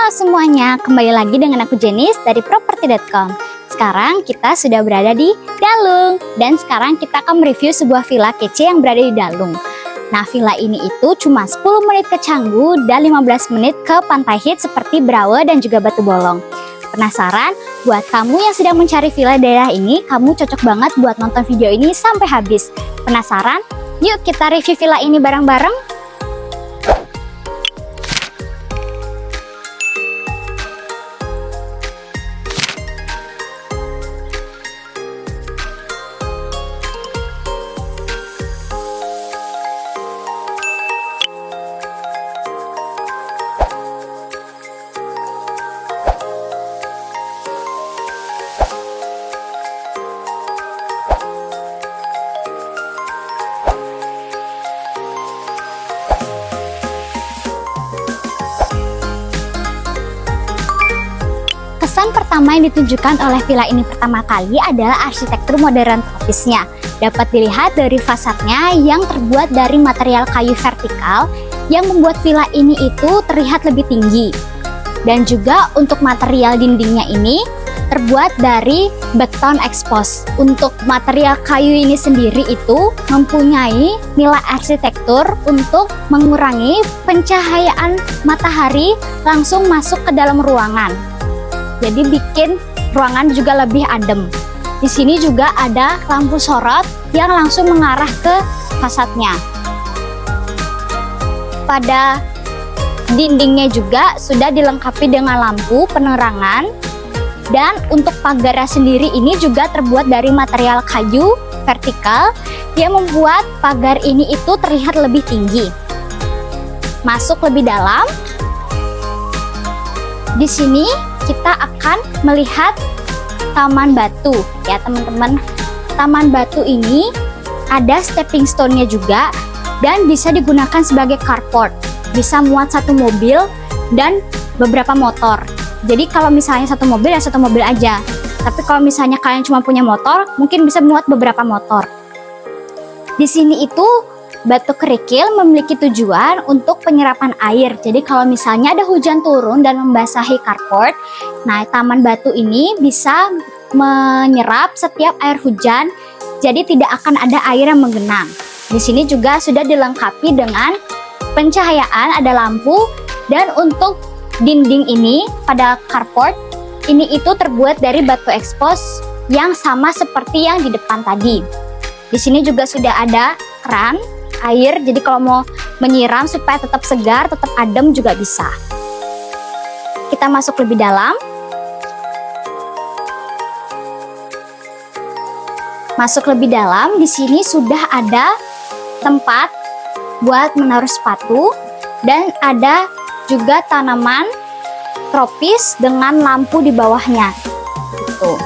Halo semuanya, kembali lagi dengan aku Jenis dari properti.com. Sekarang kita sudah berada di Dalung, dan sekarang kita akan mereview sebuah villa kece yang berada di Dalung. Nah, villa ini itu cuma 10 menit ke Canggu dan 15 menit ke pantai hits seperti Brawe dan juga Batu Bolong. Penasaran? Buat kamu yang sedang mencari villa daerah ini, kamu cocok banget buat nonton video ini sampai habis. Penasaran? Yuk kita review villa ini bareng-bareng. Kesan pertama yang ditunjukkan oleh villa ini pertama kali adalah arsitektur modern tropisnya. Dapat dilihat dari fasadnya yang terbuat dari material kayu vertikal yang membuat villa ini itu terlihat lebih tinggi. Dan juga untuk material dindingnya ini terbuat dari beton expose. Untuk material kayu ini sendiri itu mempunyai nilai arsitektur untuk mengurangi pencahayaan matahari langsung masuk ke dalam ruangan. Jadi bikin ruangan juga lebih adem. Di sini juga ada lampu sorot yang langsung mengarah ke fasadnya. Pada dindingnya juga sudah dilengkapi dengan lampu penerangan. Dan untuk pagarnya sendiri ini juga terbuat dari material kayu vertikal yang membuat pagar ini itu terlihat lebih tinggi. Masuk lebih dalam. Di sini kita akan melihat taman batu ya teman-teman. Taman batu ini ada stepping stone-nya juga dan bisa digunakan sebagai carport. Bisa muat satu mobil dan beberapa motor. Jadi kalau misalnya satu mobil ya satu mobil aja. Tapi kalau misalnya kalian cuma punya motor, mungkin bisa muat beberapa motor. Di sini itu batu kerikil memiliki tujuan untuk penyerapan air. Jadi kalau misalnya ada hujan turun dan membasahi carport, nah taman batu ini bisa menyerap setiap air hujan. Jadi tidak akan ada air yang menggenang. Di sini juga sudah dilengkapi dengan pencahayaan, ada lampu, dan untuk dinding ini pada carport ini itu terbuat dari batu expose yang sama seperti yang di depan tadi. Di sini juga sudah ada keran air, jadi kalau mau menyiram supaya tetap segar, tetap adem juga bisa. Kita masuk lebih dalam. Masuk lebih dalam, di sini sudah ada tempat buat menaruh sepatu dan ada juga tanaman tropis dengan lampu di bawahnya. Gitu.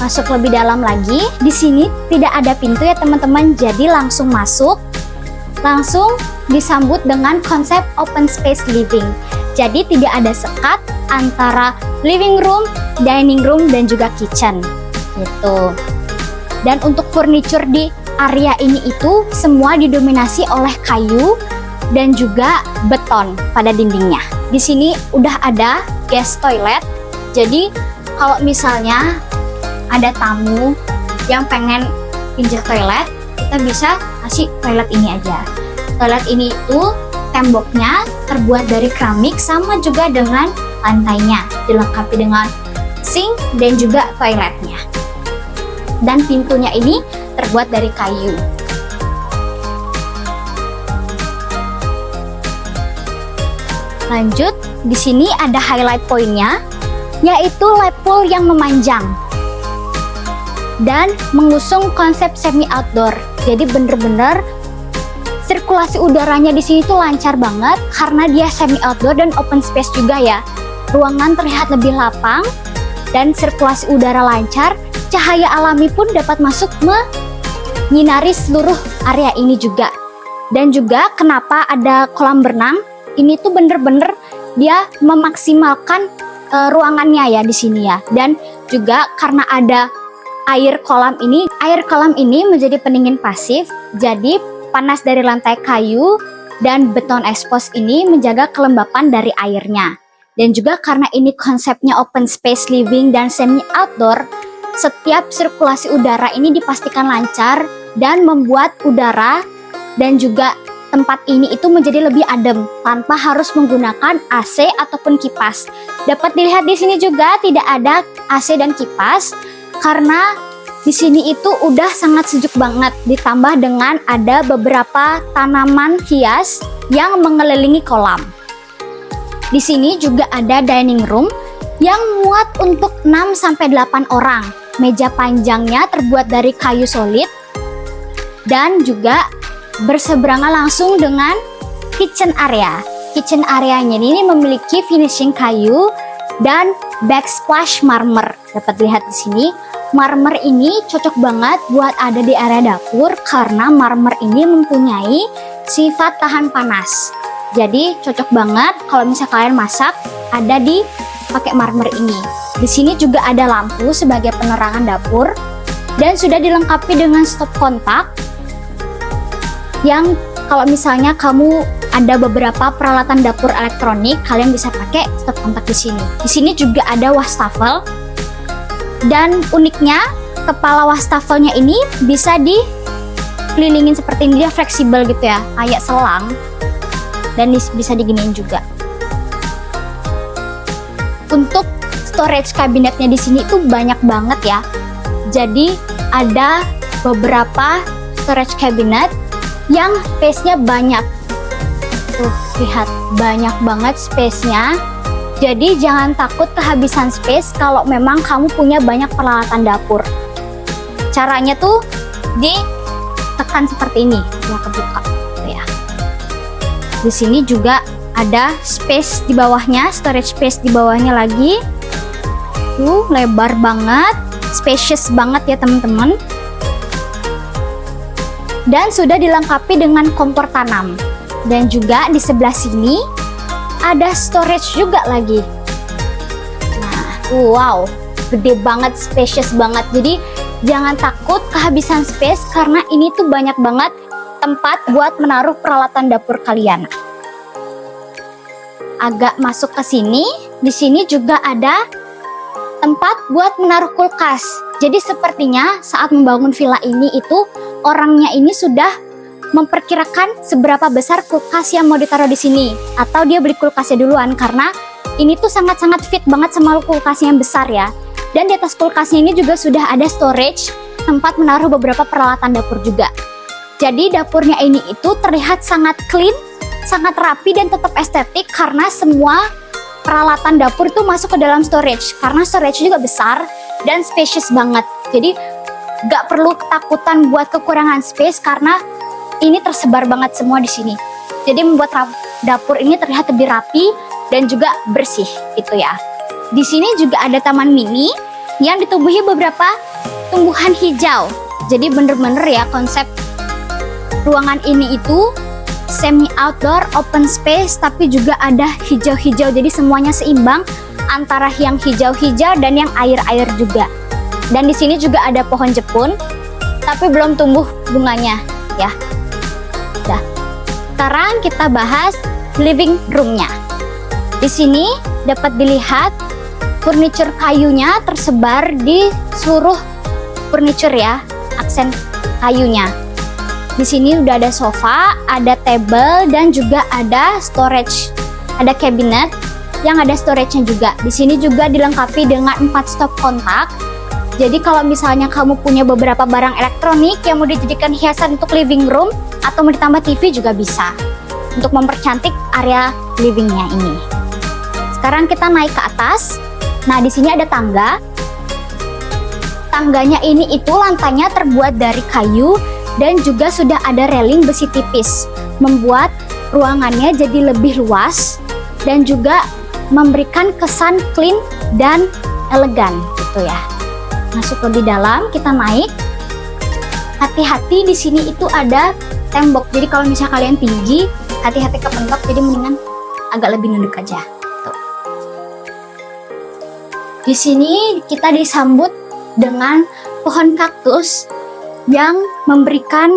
Masuk lebih dalam lagi. Di sini tidak ada pintu ya teman-teman, jadi langsung masuk. Langsung disambut dengan konsep open space living. Jadi tidak ada sekat antara living room, dining room, dan juga kitchen. Gitu. Dan untuk furniture di area ini itu semua didominasi oleh kayu dan juga beton pada dindingnya. Di sini udah ada guest toilet. Jadi kalau misalnya ada tamu yang pengen pinjam toilet, kita bisa kasih toilet ini aja. Toilet ini itu temboknya terbuat dari keramik sama juga dengan lantainya, dilengkapi dengan sink dan juga toiletnya. Dan pintunya ini terbuat dari kayu. Lanjut, di sini ada highlight pointnya, yaitu lap pool yang memanjang dan mengusung konsep semi outdoor. Jadi bener-bener sirkulasi udaranya di sini tuh lancar banget karena dia semi outdoor dan open space juga ya. Ruangan terlihat lebih lapang dan sirkulasi udara lancar. Cahaya alami pun dapat masuk menyinari seluruh area ini juga. Dan juga kenapa ada kolam berenang? Ini tuh bener-bener dia memaksimalkan ruangannya ya di sini ya. Dan juga karena ada air kolam ini menjadi pendingin pasif. Jadi panas dari lantai kayu dan beton expose ini menjaga kelembapan dari airnya. Dan juga karena ini konsepnya open space living dan semi outdoor, setiap sirkulasi udara ini dipastikan lancar dan membuat udara dan juga tempat ini itu menjadi lebih adem tanpa harus menggunakan AC ataupun kipas. Dapat dilihat di sini juga tidak ada AC dan kipas karena di sini itu udah sangat sejuk banget, ditambah dengan ada beberapa tanaman hias yang mengelilingi kolam. Di sini juga ada dining room yang muat untuk 6-8 orang. Meja panjangnya terbuat dari kayu solid dan juga berseberangan langsung dengan kitchen area. Kitchen areanya ini memiliki finishing kayu dan backsplash marmer. Dapat lihat di sini, marmer ini cocok banget buat ada di area dapur karena marmer ini mempunyai sifat tahan panas. Jadi cocok banget kalau misalnya kalian masak ada di pakai marmer ini. Di sini juga ada lampu sebagai penerangan dapur dan sudah dilengkapi dengan stop kontak yang kalau misalnya kamu ada beberapa peralatan dapur elektronik, kalian bisa pakai stop kontak di sini. Di sini juga ada wastafel dan uniknya kepala wastafelnya ini bisa dikelilingin seperti ini, dia fleksibel gitu ya, kayak selang dan bisa diginiin juga. Untuk storage kabinetnya di sini itu banyak banget ya. Jadi ada beberapa storage cabinet yang space-nya banyak. Tuh, lihat banyak banget space-nya. Jadi jangan takut kehabisan space kalau memang kamu punya banyak peralatan dapur. Caranya tuh ditekan seperti ini, ya kebuka. Tuh ya. Di sini juga ada space di bawahnya, storage space di bawahnya lagi. Tuh, lebar banget, spacious banget ya teman-teman. Dan sudah dilengkapi dengan kompor tanam. Dan juga di sebelah sini ada storage juga lagi. Nah, wow, gede banget, spacious banget. Jadi jangan takut kehabisan space karena ini tuh banyak banget tempat buat menaruh peralatan dapur kalian. Agak masuk ke sini, di sini juga ada tempat buat menaruh kulkas. Jadi sepertinya saat membangun villa ini itu orangnya ini sudah memperkirakan seberapa besar kulkas yang mau ditaruh di sini, atau dia beli kulkasnya duluan karena ini tuh sangat-sangat fit banget sama kulkasnya yang besar ya. Dan di atas kulkasnya ini juga sudah ada storage tempat menaruh beberapa peralatan dapur juga. Jadi dapurnya ini itu terlihat sangat clean, sangat rapi dan tetap estetik karena semua peralatan dapur itu masuk ke dalam storage karena storage juga besar dan spacious banget. Jadi gak perlu ketakutan buat kekurangan space karena ini tersebar banget semua di sini. Jadi membuat dapur ini terlihat lebih rapi dan juga bersih gitu ya. Di sini juga ada taman mini yang ditumbuhi beberapa tumbuhan hijau. Jadi bener-bener ya konsep ruangan ini itu semi outdoor, open space, tapi juga ada hijau-hijau. Jadi semuanya seimbang antara yang hijau-hijau dan yang air-air juga. Dan di sini juga ada pohon jepun, tapi belum tumbuh bunganya ya. Nah, sekarang kita bahas living room-nya. Di sini dapat dilihat furniture kayunya tersebar di seluruh furniture ya, aksen kayunya. Di sini udah ada sofa, ada table dan juga ada storage. Ada cabinet yang ada storage-nya juga. Di sini juga dilengkapi dengan 4 stop kontak. Jadi kalau misalnya kamu punya beberapa barang elektronik yang mau dijadikan hiasan untuk living room atau mau ditambah TV juga bisa untuk mempercantik area livingnya ini. Sekarang kita naik ke atas. Nah, di sini ada tangga. Tangganya ini itu lantainya terbuat dari kayu dan juga sudah ada railing besi tipis, membuat ruangannya jadi lebih luas dan juga memberikan kesan clean dan elegan gitu ya. Masuk lebih dalam, kita naik. Hati-hati di sini itu ada tembok. Jadi kalau misalnya kalian tinggi, hati-hati kepentok. Jadi mendingan agak lebih nunduk aja. Tuh. Di sini kita disambut dengan pohon kaktus yang memberikan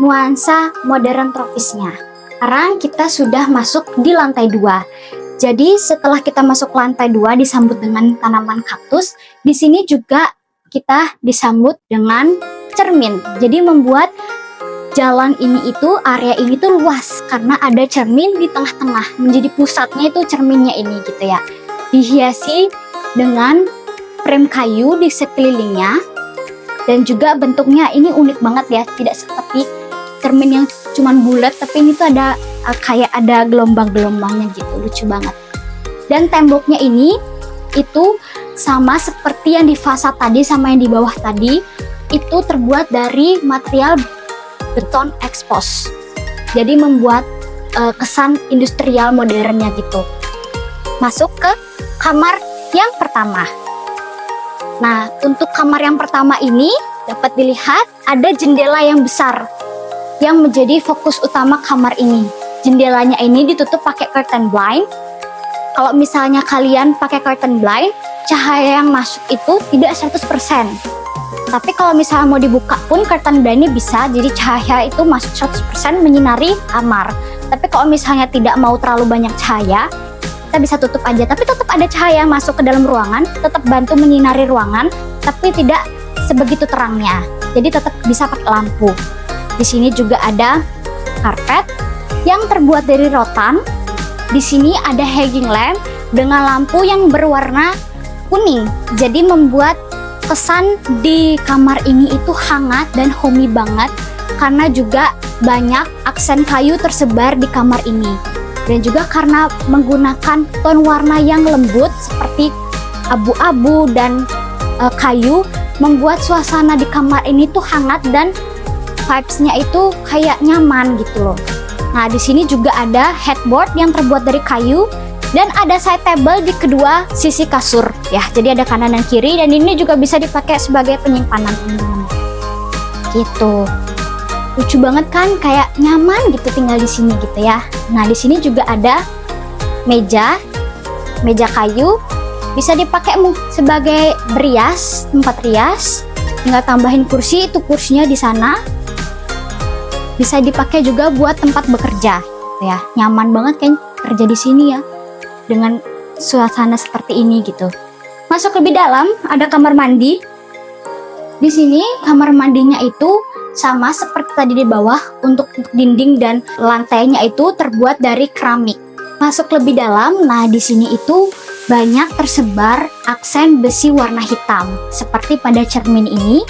nuansa modern tropisnya. Sekarang kita sudah masuk di lantai 2. Jadi setelah kita masuk lantai 2 disambut dengan tanaman kaktus, di sini juga kita disambut dengan cermin. Jadi membuat jalan ini itu, area ini tuh luas karena ada cermin di tengah-tengah. Menjadi pusatnya itu cerminnya ini gitu ya. Dihiasi dengan frame kayu di sekelilingnya. Dan juga bentuknya ini unik banget ya, tidak seperti cermin yang cuman bulat, tapi ini tuh ada kayak ada gelombang-gelombangnya gitu, lucu banget. Dan temboknya ini itu sama seperti yang di fasad tadi sama yang di bawah tadi, itu terbuat dari material beton expose. Jadi membuat kesan industrial modernnya gitu. Masuk ke kamar yang pertama. Nah, untuk kamar yang pertama ini dapat dilihat ada jendela yang besar yang menjadi fokus utama kamar ini. Jendelanya ini ditutup pakai curtain blind. Kalau misalnya kalian pakai curtain blind, cahaya yang masuk itu tidak 100%. Tapi kalau misalnya mau dibuka pun curtain blind ini bisa, jadi cahaya itu masuk 100% menyinari kamar. Tapi kalau misalnya tidak mau terlalu banyak cahaya, kita bisa tutup aja. Tapi tetap ada cahaya masuk ke dalam ruangan, tetap bantu menyinari ruangan, tapi tidak sebegitu terangnya. Jadi tetap bisa pakai lampu. Di sini juga ada karpet yang terbuat dari rotan. Di sini ada hanging lamp dengan lampu yang berwarna kuning. Jadi membuat kesan di kamar ini itu hangat dan homey banget karena juga banyak aksen kayu tersebar di kamar ini. Dan juga karena menggunakan ton warna yang lembut seperti abu-abu dan kayu, membuat suasana di kamar ini tuh hangat dan vibes-nya itu kayak nyaman gitu loh. Nah, di sini juga ada headboard yang terbuat dari kayu dan ada side table di kedua sisi kasur ya. Jadi ada kanan dan kiri, dan ini juga bisa dipakai sebagai penyimpanan teman-teman. Gitu. Lucu banget kan, kayak nyaman gitu tinggal di sini gitu ya. Nah, di sini juga ada meja kayu, bisa dipakai sebagai berias, tempat rias. Tinggal tambahin kursi, itu kursinya di sana. Bisa dipakai juga buat tempat bekerja ya. Nyaman banget kan kerja di sini ya, dengan suasana seperti ini gitu. Masuk lebih dalam, ada kamar mandi. Di sini kamar mandinya itu sama seperti tadi di bawah, untuk dinding dan lantainya itu terbuat dari keramik. Masuk lebih dalam, nah di sini itu banyak tersebar aksen besi warna hitam seperti pada cermin ini.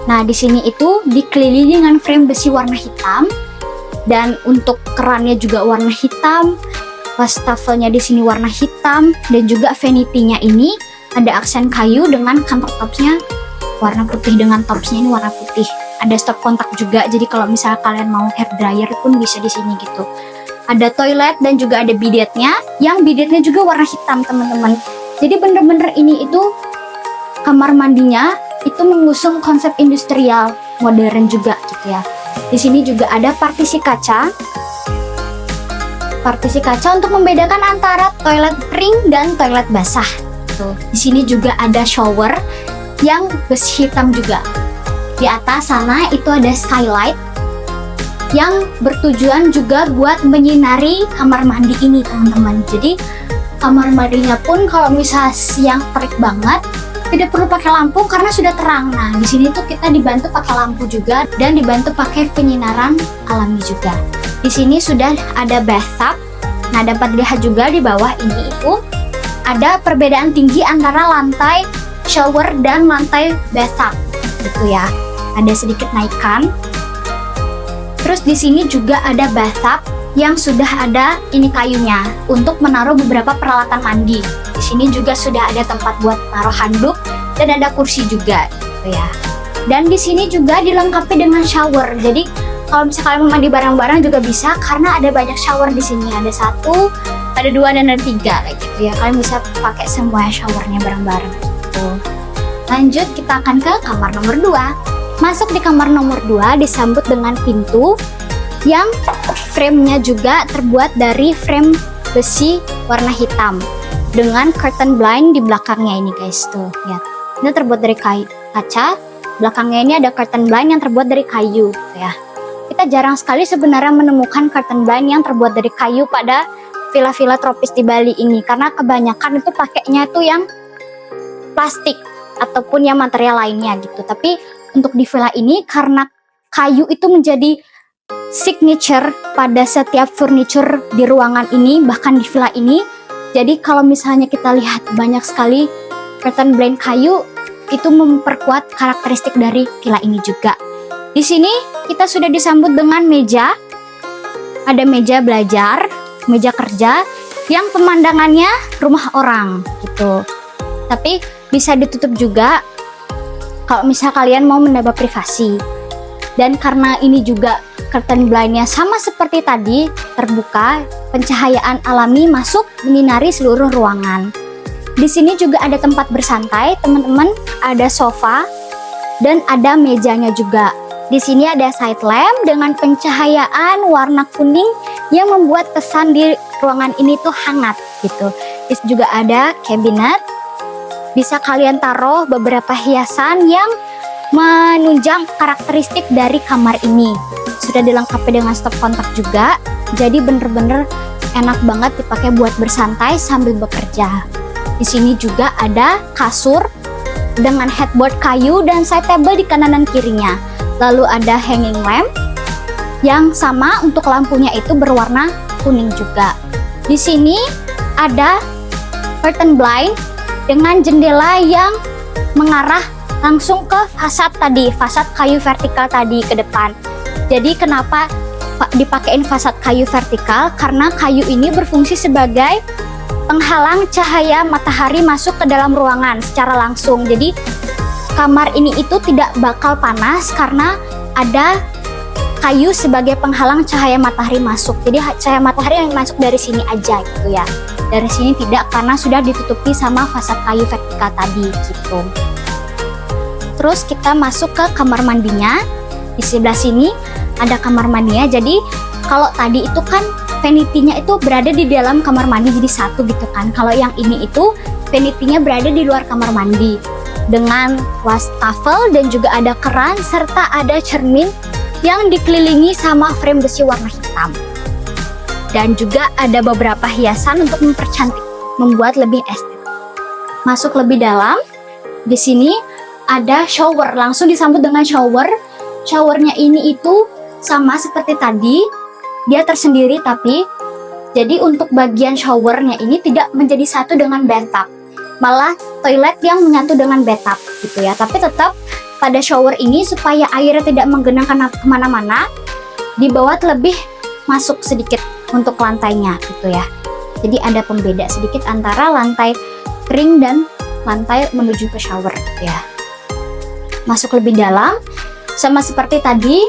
Nah, di sini itu dikelilingi dengan frame besi warna hitam, dan untuk kerannya juga warna hitam. Wastafelnya di sini warna hitam, dan juga vanity-nya ini ada aksen kayu dengan countertopsnya warna putih, dengan topsnya ini warna putih. Ada stop kontak juga, jadi kalau misalnya kalian mau hair dryer pun bisa di sini gitu. Ada toilet dan juga ada bidetnya, yang bidetnya juga warna hitam teman-teman. Jadi bener-bener ini itu kamar mandinya itu mengusung konsep industrial modern juga gitu ya. Di sini juga ada partisi kaca. Partisi kaca untuk membedakan antara toilet kering dan toilet basah. Tuh. Di sini juga ada shower yang besi hitam juga. Di atas sana itu ada skylight yang bertujuan juga buat menyinari kamar mandi ini teman-teman. Jadi kamar mandinya pun kalau misalnya siang terik banget, tidak perlu pakai lampu karena sudah terang. Nah, di sini tuh kita dibantu pakai lampu juga dan dibantu pakai penyinaran alami juga. Di sini sudah ada bathtub. Nah, dapat dilihat juga di bawah ini itu ada perbedaan tinggi antara lantai shower dan lantai bathtub. Gitu ya. Ada sedikit naikan. Terus di sini juga ada bathtub yang sudah ada ini kayunya untuk menaruh beberapa peralatan mandi. Di sini juga sudah ada tempat buat taruh handuk dan ada kursi juga gitu ya. Dan di sini juga dilengkapi dengan shower. Jadi kalau misalnya kalian mau mandi bareng-bareng juga bisa karena ada banyak shower di sini. Ada 1, ada 2 dan ada 3 kayak gitu ya. Kalian bisa pakai semua showernya bareng-bareng gitu. Lanjut kita akan ke kamar nomor 2. Masuk di kamar nomor 2 disambut dengan pintu yang frame-nya juga terbuat dari frame besi warna hitam dengan curtain blind di belakangnya ini guys, tuh lihat. Ini terbuat dari kaca, belakangnya ini ada curtain blind yang terbuat dari kayu gitu ya. Kita jarang sekali sebenarnya menemukan curtain blind yang terbuat dari kayu pada villa-villa tropis di Bali ini, karena kebanyakan itu pakainya itu yang plastik ataupun yang material lainnya gitu. Tapi untuk di villa ini karena kayu itu menjadi signature pada setiap furniture di ruangan ini, bahkan di villa ini. Jadi kalau misalnya kita lihat banyak sekali curtain blind kayu, itu memperkuat karakteristik dari villa ini juga. Di sini kita sudah disambut dengan meja. Ada meja belajar, meja kerja yang pemandangannya rumah orang gitu. Tapi bisa ditutup juga kalau misal kalian mau menambah privasi. Dan karena ini juga curtain blindnya sama seperti tadi, terbuka, pencahayaan alami masuk menyinari seluruh ruangan. Di sini juga ada tempat bersantai, teman-teman, ada sofa dan ada mejanya juga. Di sini ada side lamp dengan pencahayaan warna kuning yang membuat kesan di ruangan ini tuh hangat gitu. Di sini juga ada cabinet. Bisa kalian taruh beberapa hiasan yang menunjang karakteristik dari kamar ini. Sudah dilengkapi dengan stop kontak juga. Jadi bener-bener enak banget dipakai buat bersantai sambil bekerja. Di sini juga ada kasur dengan headboard kayu dan side table di kanan dan kirinya. Lalu ada hanging lamp yang sama, untuk lampunya itu berwarna kuning juga. Di sini ada curtain blind dengan jendela yang mengarah langsung ke fasad tadi, fasad kayu vertikal tadi ke depan. Jadi kenapa dipakein fasad kayu vertikal? Karena kayu ini berfungsi sebagai penghalang cahaya matahari masuk ke dalam ruangan secara langsung. Jadi kamar ini itu tidak bakal panas karena ada kayu sebagai penghalang cahaya matahari masuk. Jadi cahaya matahari yang masuk dari sini aja gitu ya. Dari sini tidak, karena sudah ditutupi sama fasad kayu vertikal tadi gitu. Terus kita masuk ke kamar mandinya. Di sebelah sini ada kamar mandinya. Jadi kalau tadi itu kan vanity-nya itu berada di dalam kamar mandi jadi satu gitu kan. Kalau yang ini itu vanity-nya berada di luar kamar mandi dengan wastafel dan juga ada keran serta ada cermin yang dikelilingi sama frame besi warna hitam. Dan juga ada beberapa hiasan untuk mempercantik, membuat lebih estetik. Masuk lebih dalam, di sini ada shower, langsung disambut dengan shower. Showernya ini itu sama seperti tadi, dia tersendiri tapi jadi untuk bagian showernya ini tidak menjadi satu dengan bathtub, malah toilet yang menyatu dengan bathtub gitu ya. Tapi tetap pada shower ini supaya airnya tidak menggenang kemana-mana, dibuat lebih masuk sedikit untuk lantainya gitu ya. Jadi ada pembeda sedikit antara lantai kering dan lantai menuju ke shower gitu ya. Masuk lebih dalam, sama seperti tadi,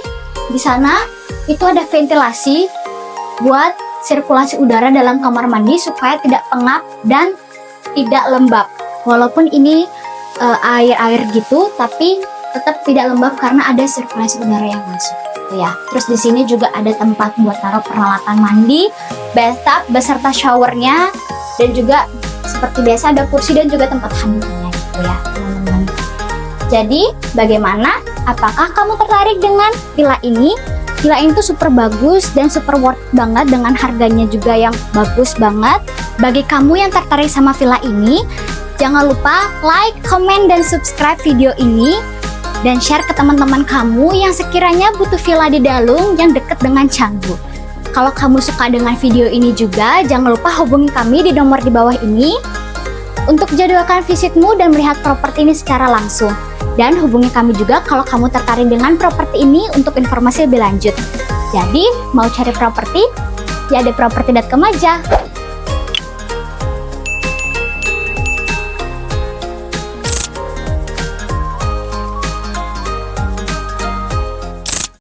di sana itu ada ventilasi buat sirkulasi udara dalam kamar mandi supaya tidak pengap dan tidak lembab. Walaupun ini air-air gitu, tapi tetap tidak lembab karena ada sirkulasi udara yang masuk gitu ya. Terus di sini juga ada tempat buat taruh peralatan mandi, bathtub beserta showernya, dan juga seperti biasa ada kursi dan juga tempat handuknya gitu ya, teman-teman. Jadi bagaimana? Apakah kamu tertarik dengan villa ini? Villa ini tuh super bagus dan super worth banget dengan harganya juga yang bagus banget. Bagi kamu yang tertarik sama villa ini, jangan lupa like, comment, dan subscribe video ini. Dan share ke teman-teman kamu yang sekiranya butuh villa di Dalung yang dekat dengan Canggu. Kalau kamu suka dengan video ini juga, jangan lupa hubungi kami di nomor di bawah ini untuk jadwalkan visitmu dan melihat properti ini secara langsung. Dan hubungi kami juga kalau kamu tertarik dengan properti ini untuk informasi lebih lanjut. Jadi, mau cari properti? Ya ada properti.com aja.